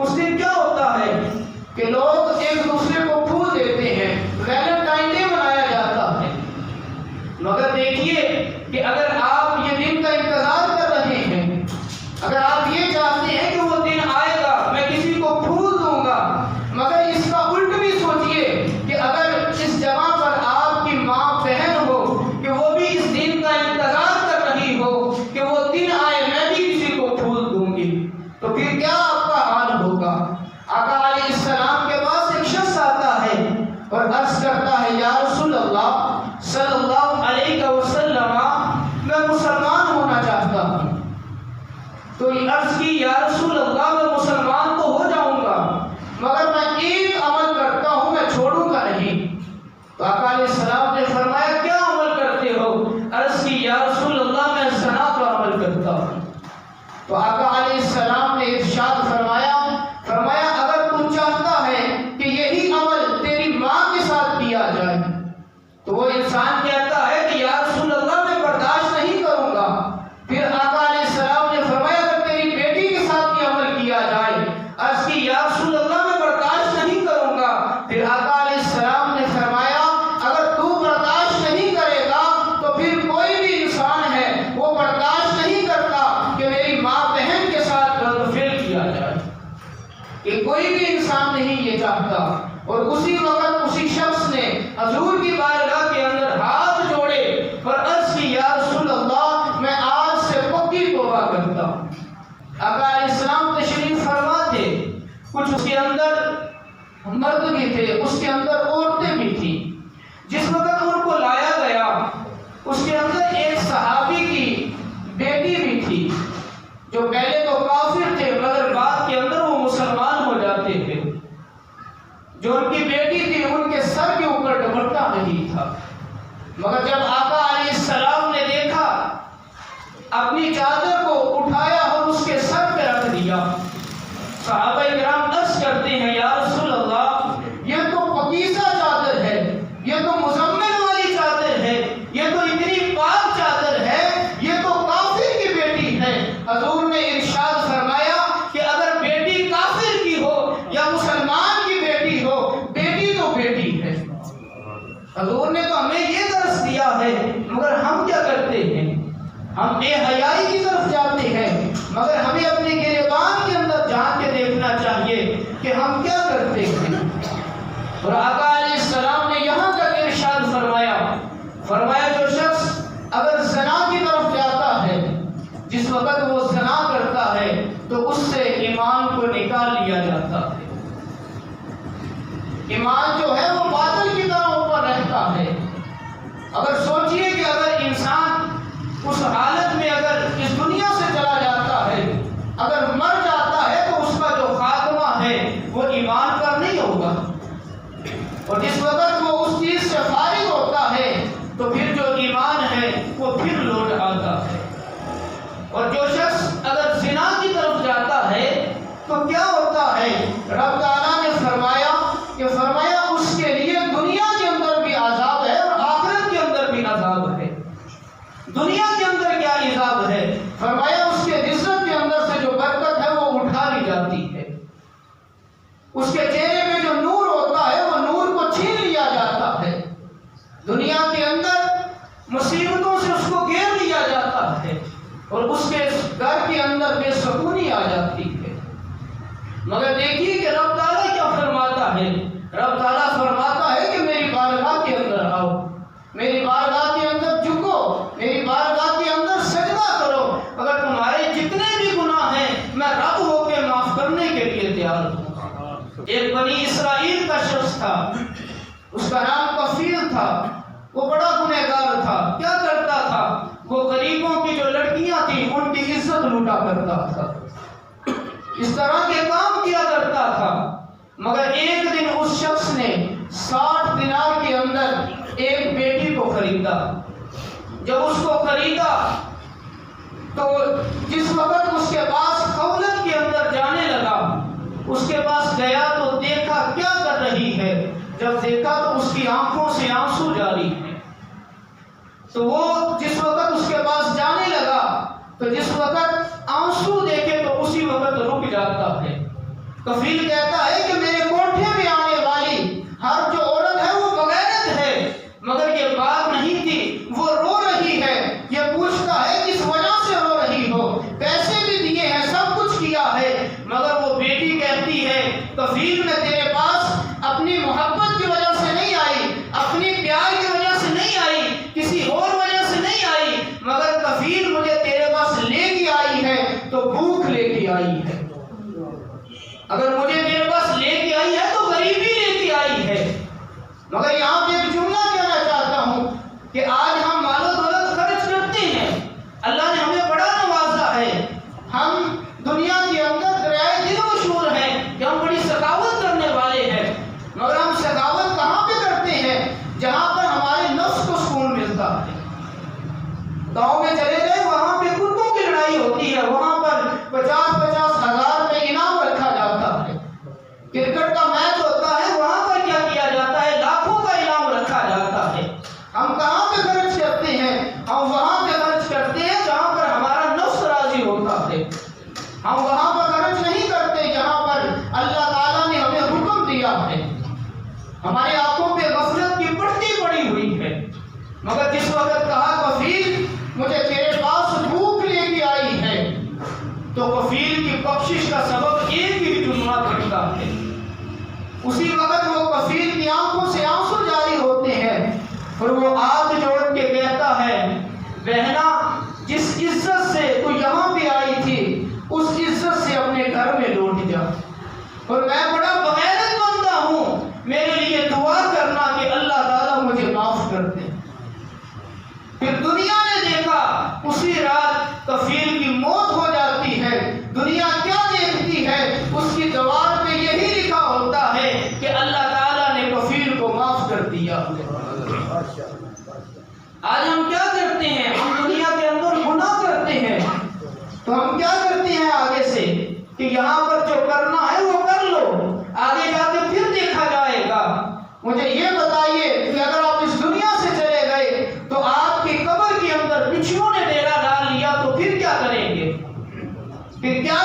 اس دن کیا ہوتا ہے کہ لوگ ایک دوسرے کو پھول دیتے ہیں، ویلنٹائن ڈے منایا جاتا ہے۔ مگر دیکھیے کہ اگر آپ یہ دن کا انتظار کر رہے ہیں، اگر آپ یہ چاہتے ہیں کہ وہ دن آئے گا میں کسی کو پھول دوں گا، مگر اس کا الٹ بھی سوچئے کہ اگر اس جگہ پر آپ کی ماں بہن ہو کہ وہ بھی اس دن کا انتظار کر رہی ہو کہ وہ دن آئے میں بھی کسی کو پھول دوں گی، تو پھر کیا آپ کا حال ہوگا؟ آقا علیہ السلام کے پاس ایک شخص آتا ہے اور عرض کرتا ہے یا رسول اللہ صلی اللہ علیہ وسلم میں مسلمان ہونا چاہتا ہوں۔ تو یہ عرض کی یا رسول اللہ میں مسلمان تو ہو جاؤں گا مگر میں ایک عمل کرتا ہوں، میں چھوڑوں گا نہیں۔ تو آقا علیہ السلام نے فرمایا کیا عمل کرتے ہو؟ عرض کی یا رسول اللہ میں زنا کا عمل کرتا ہوں۔ تو آقا علیہ السلام نے ارشاد فرمایا اگر تو چاہتا ہے کہ یہی عمل تیری ماں کے ساتھ کیا جائے، تو وہ انسان کہتا ہے کہ یا رسول اللہ میں برداشت نہیں کروں گا۔ پھر آقا علیہ السلام نے فرمایا اگر تیری بیٹی کے ساتھ یہ عمل کیا جائے، عرض کی یا رسول اللہ میں برداشت نہیں کروں گا۔ پھر آقا علیہ السلام نے فرمایا اگر تو برداشت نہیں کرے گا تو پھر کوئی بھی انسان ہے وہ برداشت نہیں کرتا کہ میری ماں بہن کے ساتھ غلط فعل کیا جائے، کہ کوئی بھی انسان نہیں یہ چاہتا۔ اور اسی وقت اسی شخص نے حضور کی بارگاہ کے اندر ہاتھ جوڑے اور عرض کی یا رسول اللہ میں آج سے پکی توبہ کرتا ہوں۔ آقا علیہ السلام تشریف فرما تھے، کچھ اس کے اندر مرد بھی تھے، اس کے اندر عورتیں بھی تھیں۔ جس وقت ان کو لایا گیا اس کے اندر ایک صحابی کی بیٹی بھی تھی جو پہلے تو کافر تھے مگر بعد کے اندر وہ مسلمان ہو جاتے تھے۔ جو ان کی بیٹی تھی ان کے سر کے اوپر دوپٹہ نہیں تھا، مگر جب آقا علیہ السلام نے دیکھا اپنی چادر کو اٹھایا اور اس کے سر پہ رکھ دیا۔ صحابہ کرام عرض کرتے ہیں یا رسول اللہ یہ تو پکیزہ چادر ہے، یہ تو مزمل والی چادر ہے، یہ تو اتنی پاک چادر ہے، یہ تو کافر کی بیٹی ہے۔ حضور نے ارشاد فرمایا کہ اگر بیٹی کافر کی ہو یا مسلمان کی بیٹی ہو، بیٹی تو بیٹی ہے۔ حضور نے تو ہمیں یہ درس دیا ہے مگر ہم کیا کرتے ہیں؟ ہم بے حیائی کی طرف جاتے ہیں، مگر ہمیں اپنے گریبان کے اندر جان کے دیکھنا چاہیے کہ ہم کیا کرتے ہیں۔ اور آقا علیہ السلام نے یہاں تک ارشاد فرمایا جو شخص اگر زنا کی طرف جاتا ہے، جس وقت وہ زنا کرتا ہے تو اس سے ایمان کو نکال لیا جاتا ہے۔ ایمان جو ہے وہ بادل کی طرح اوپر رہتا ہے۔ اگر سوچئے کہ اگر انسان اس حالت میں اگر اس دنیا سے چلا جاتا ہے، اگر مر جاتا ہے تو اس کا جو خاتمہ ہے وہ ایمان پر نہیں ہوگا، اور جس وقت وہ اس چیز سے فارغ ہوتا ہے تو پھر جو ایمان ہے وہ پھر لوٹ آتا ہے۔ اور جو شخص اگر زنا کی طرف جاتا ہے تو کیا ہوتا ہے؟ رب تعالیٰ نے فرمایا اس کے لیے دنیا کے اندر بھی عذاب ہے اور آخرت کے اندر بھی عذاب ہے۔ دنیا کے اندر کیا عذاب ہے؟ فرمایا اس کے جسم کے اندر سے جو برکت ہے وہ اٹھا لی جاتی ہے، اس کے چہرے میں جو نور ہوتا ہے وہ نور کو چھین لیا جاتا ہے، دنیا کے اندر مصیبتوں سے اس کو گھیر لیا جاتا ہے اور اس کے گھر کے اندر بے سکونی آ جاتی ہے۔ مگر دیکھیے کہ رب تعالیٰ کیا فرماتا ہے؟ رب تعالیٰ فرماتا ہے کہ میری بارگاہ کے اندر آؤ، میری بارگاہ کے اندر جھکو، میری بارگاہ کے اندر سجدہ کرو، اگر تمہارے جتنے بھی گناہ ہیں میں رب ہو کے معاف کرنے کے لیے تیار ہوں۔ ایک بنی اسرائیل کا شخص تھا، اس کا نام کفیل تھا، وہ بڑا گنہگار تھا۔ کیا کرتا تھا؟ وہ غریبوں کی جو لڑکیاں تھیں ان کی عزت لوٹا کرتا تھا، اس طرح کے کام کیا کرتا تھا۔ مگر ایک دن اس شخص نے 60 دینار کے اندر ایک بیٹی کو خریدا۔ جب اس کو خریدا تو جس وقت اس کے پاس خولت کے اندر جانے لگا، اس کے پاس گیا تو دیکھا کیا کر رہی ہے۔ جب دیکھا تو اس کی آنکھوں سے آنسو جاری ہیں۔ تو وہ جس وقت اس کے پاس جانے لگا تو جس وقت آنسو دیکھے تو اسی وقت رک جاتا ہے۔ کفیل کہتا ہے کہ میرے کوٹھے میں آنے والی ہر جو عورت ہے وہ بغیرت ہے، مگر یہ بات نہیں تھی، وہ رو رہی ہے، یہ پوچھتا ہے کس وجہ سے رو رہی ہو، پیسے بھی دیے ہیں، سب کچھ کیا ہے، مگر وہ بیٹی کہتی ہے کفیل میں تیرے پاس اپنی محبت کی وجہ سے نہیں آئی، اپنی پیار کی وجہ سے نہیں آئی، کسی اور وجہ سے نہیں آئی، مگر کفیل مجھے تیرے پاس لے کے آئی ہے تو بھوک لے کے آئی ہے، اگر مجھے تیرے پاس لے کے آئی ہے تو غریبی لے کے آئی ہے۔ مگر یہاں پہ ایک جملہ کہنا چاہتا ہوں کہ آج ہم مال و دولت خرچ کرتے ہیں، اللہ نے ہمیں بڑا نوازا ہے، ہم دنیا کے اندر دریائے دل مشہور ہیں کہ ہم بڑی سخاوت کرنے والے ہیں، مگر ہم سخاوت کہاں پہ کرتے ہیں؟ جہاں پر ہمارے نفس کو سکون ملتا ہے۔ گاؤں میں چلے گئے، وہاں پہ کتوں کی لڑائی ہوتی ہے، وہاں پر 50-50 ہزار روپے انعام رکھا جاتا ہے، کرکٹ کا میچ ہوتا ہے، وہاں پر کیا کیا جاتا ہے؟ لاکھوں کا انعام رکھا جاتا ہے۔ ہم کہاں پہ خرچ کرتے ہیں؟ ہم وہاں پہ خرچ کرتے ہیں جہاں پر ہمارا نفس راضی ہوتا ہے، ہم وہاں پر خرچ نہیں کرتے جہاں پر اللہ تعالیٰ نے ہمیں حکم دیا ہے۔ ہماری آنکھوں پہ غفلت کی پٹی پڑی ہوئی ہے، مگر جس وقت کہا کفیل مجھے تیرے پاس بھوک لے کے آئی ہے، تو کفیل کی بخشش کا سبب ایک ہی جملہ بنتا ہے۔ اسی وقت وہ کفیل کی آنکھوں سے آنسو جاری ہوتے ہیں اور وہ ہاتھ جوڑ کے کہتا ہے بہنا، جس عزت سے تو یہاں پہ آئی تھی اس عزت سے اپنے گھر میں لوٹ جا، اور میں بڑا بغیرت بندہ ہوں، میرے لیے دعا کرنا کہ اللہ تعالیٰ مجھے معاف کر دے۔ پھر دنیا نے دیکھا، اسی رات کفیل کی موت ہو جاتی ہے۔ دنیا کیا دیکھتی ہے؟ اس کی دیوار پہ یہی لکھا ہوتا ہے کہ اللہ تعالیٰ نے کفیل کو معاف کر دیا۔ آج ہم کیا کرتے ہیں؟ ہم دنیا کے اندر گناہ کرتے ہیں تو ہم کیا کرتے ہیں آگے سے کہ یہاں پر جو کرنا ہے وہ کر لو، آگے جا کے پھر دیکھا جائے گا۔ مجھے یہ بتائیے کہ اگر آپ اس دنیا سے چلے گئے تو آپ کی قبر کے اندر بچھوؤں نے ڈیرا ڈال لیا تو پھر کیا کریں گے؟ پھر کیا